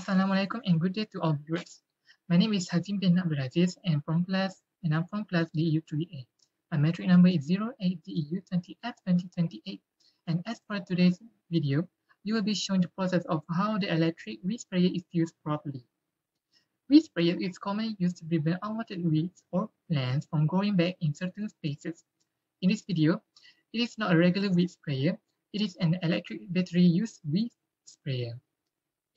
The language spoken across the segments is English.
Assalamualaikum and good day to all viewers. My name is Hazim bin Abdulaziz and I'm from class DEU3A. My metric number is 08DEU20F2028. And as for today's video, you will be shown the process of how the electric weed sprayer is used properly. Weed sprayer is commonly used to prevent unwanted weeds or plants from growing back in certain spaces. In this video, it is not a regular weed sprayer, it is an electric battery-used weed sprayer.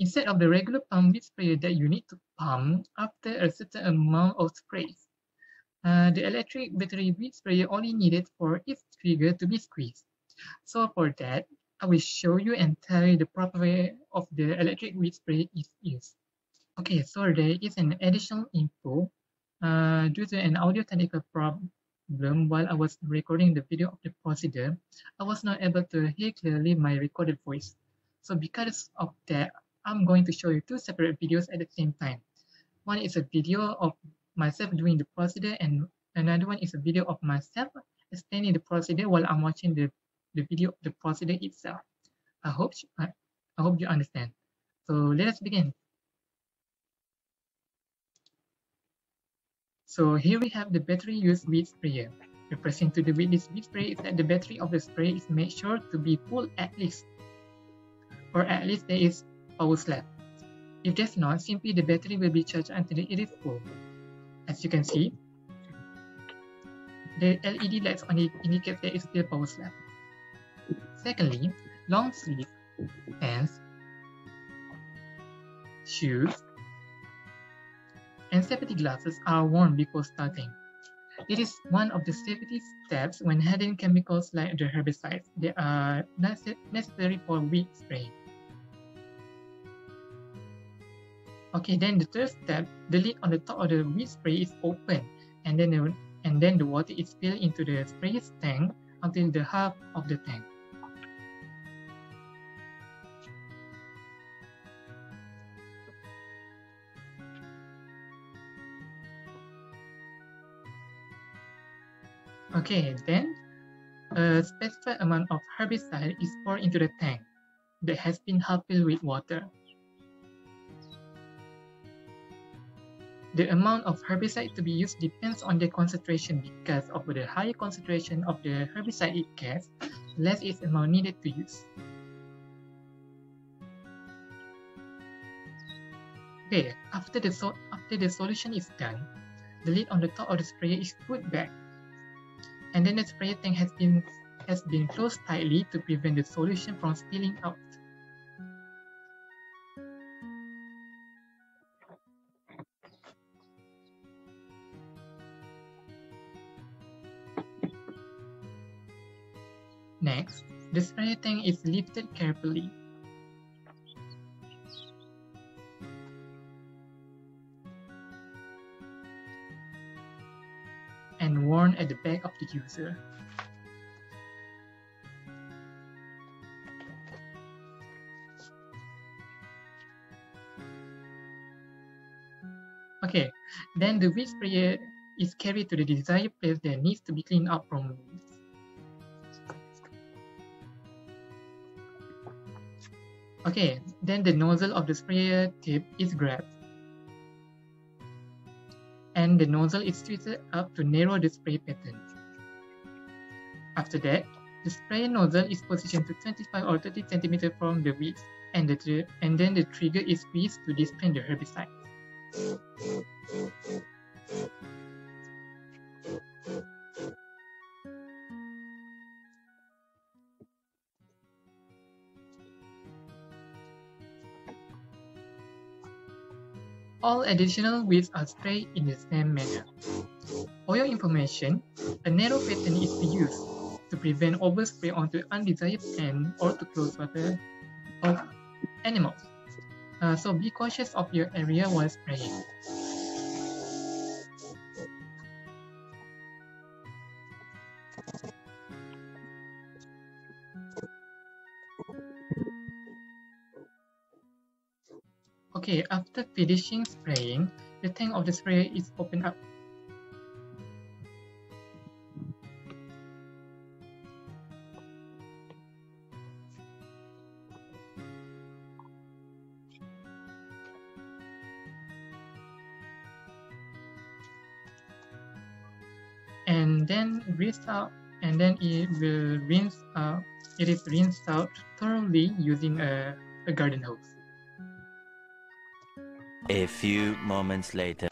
Instead of the regular pump weed sprayer that you need to pump after a certain amount of sprays, the electric battery weed sprayer only needed for its trigger to be squeezed. So for that, I will show you and tell you the proper way of the electric weed sprayer is used. Okay, so there is an additional info. Due to an audio technical problem while I was recording the video of the procedure, I was not able to hear clearly my recorded voice. So because of that, I'm going to show you two separate videos at the same time. One is a video of myself doing the procedure and another one is a video of myself explaining the procedure while I'm watching the video of the procedure itself. I hope you understand. So let us begin. So here we have the battery-used weed sprayer. The pressing to the weed sprayer is that the battery of the sprayer is made sure to be full at least, or at least there is power slab. If there's not, simply the battery will be charged until it is full. As you can see, the LED lights only indicate there is still power slab. Secondly, long sleeve pants, shoes, and safety glasses are worn before starting. It is one of the safety steps when handling chemicals like the herbicides. They are necessary for weed spraying. Okay, then the third step, the lid on the top of the weed spray is open, and then the water is spilled into the sprayer's tank until the half of the tank. Okay, then a specified amount of herbicide is poured into the tank that has been half filled with water. The amount of herbicide to be used depends on the concentration. Because of the higher concentration of the herbicide it gets, less is the amount needed to use. Okay, after the solution is done, the lid on the top of the sprayer is put back, and then the sprayer tank has been closed tightly to prevent the solution from spilling out. Next, the sprayer tank is lifted carefully. And worn at the back of the user. Okay, then the weed sprayer is carried to the desired place that needs to be cleaned up from weeds. Okay, then the nozzle of the sprayer tip is grabbed, and the nozzle is twisted up to narrow the spray pattern. After that, the sprayer nozzle is positioned to 25 or 30 cm from the weeds, and then the trigger is squeezed to display the herbicide. All additional weeds are sprayed in the same manner. For your information, a narrow pattern is used to prevent overspray onto undesired plant or to close water of animals. So be cautious of your area while spraying. Okay, after finishing spraying, the tank of the sprayer is opened up. and then rinse out, and then it will rinse out. It is rinsed out thoroughly using a garden hose. A few moments later.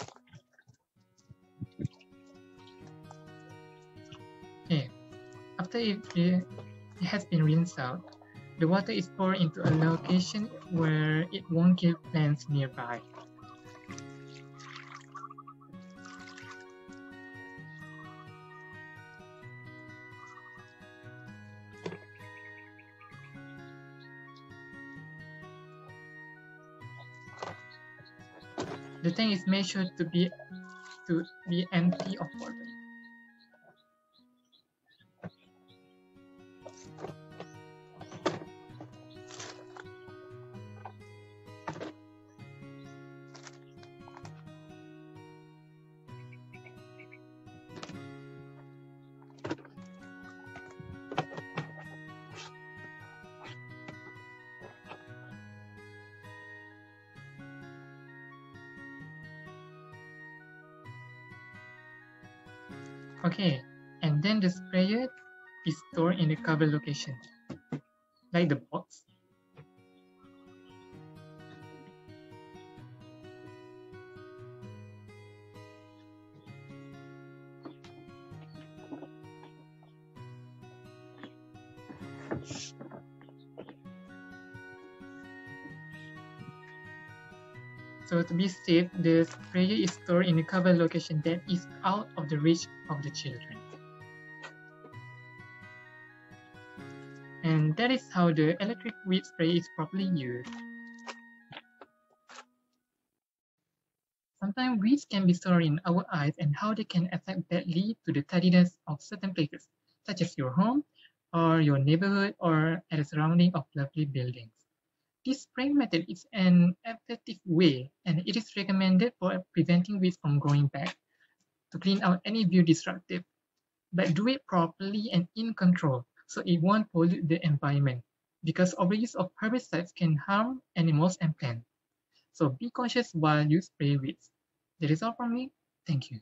Okay, after it has been rinsed out, the water is poured into a location where it won't kill plants nearby. The tank is made sure to be empty of water. Okay, and then the sprayer is stored in the cover location, like the box. So to be safe, the sprayer is stored in a cover location that is out of the reach of the children. And that is how the electric weed sprayer is properly used. Sometimes weeds can be stored in our eyes and how they can affect badly to the tidiness of certain places, such as your home or your neighborhood or at the surrounding of lovely buildings. This spraying method is an effective way, and it is recommended for preventing weeds from growing back to clean out any view destructive. But do it properly and in control so it won't pollute the environment, because overuse of herbicides can harm animals and plants. So be cautious while you spray weeds. That is all from me. Thank you.